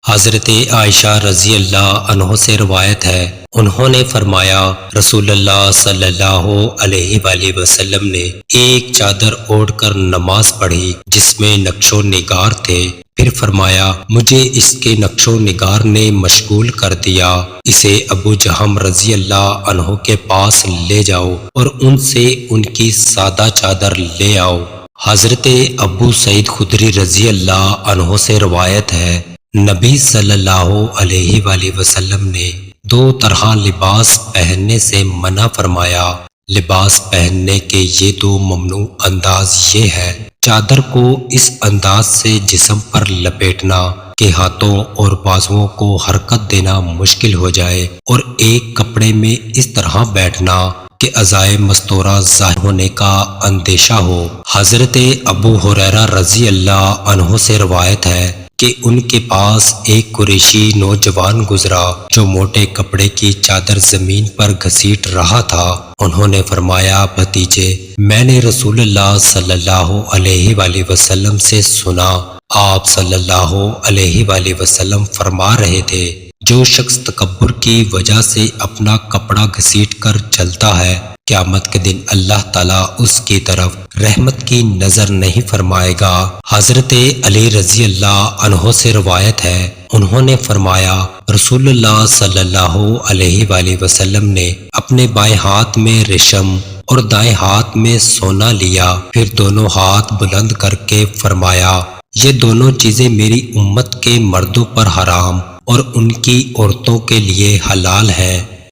حضرت عائشہ رضی اللہ عنہ سے روایت ہے، انہوں نے فرمایا رسول اللہ صلی اللہ علیہ وآلہ وسلم نے ایک چادر اوڑھ کر نماز پڑھی جس میں نقش و نگار تھے، پھر فرمایا مجھے اس کے نقش و نگار نے مشغول کر دیا، اسے ابو جہم رضی اللہ عنہ کے پاس لے جاؤ اور ان سے ان کی سادہ چادر لے آؤ۔ حضرت ابو سعید خدری رضی اللہ عنہ سے روایت ہے، نبی صلی اللہ علیہ وآلہ وسلم نے دو طرح لباس پہننے سے منع فرمایا۔ لباس پہننے کے یہ دو ممنوع انداز یہ ہے، چادر کو اس انداز سے جسم پر لپیٹنا کہ ہاتھوں اور بازوؤں کو حرکت دینا مشکل ہو جائے، اور ایک کپڑے میں اس طرح بیٹھنا کہ اعضائے مستورہ ظاہر ہونے کا اندیشہ ہو۔ حضرت ابو ہریرہ رضی اللہ عنہ سے روایت ہے کہ ان کے پاس ایک قریشی نوجوان گزرا جو موٹے کپڑے کی چادر زمین پر گھسیٹ رہا تھا۔ انہوں نے فرمایا بھتیجے، میں نے رسول اللہ صلی اللہ علیہ وآلہ وسلم سے سنا، آپ صلی اللہ علیہ وآلہ وسلم فرما رہے تھے، جو شخص تکبر کی وجہ سے اپنا کپڑا گھسیٹ کر چلتا ہے، قیامت کے دن اللہ تعالیٰ اس کی طرف رحمت کی نظر نہیں فرمائے گا۔ حضرت علی رضی اللہ عنہ سے روایت ہے، انہوں نے فرمایا رسول اللہ صلی اللہ علیہ وآلہ وسلم نے اپنے بائیں ہاتھ میں ریشم اور دائیں ہاتھ میں سونا لیا، پھر دونوں ہاتھ بلند کر کے فرمایا یہ دونوں چیزیں میری امت کے مردوں پر حرام اور ان کی عورتوں کے لیے حلال ہیں۔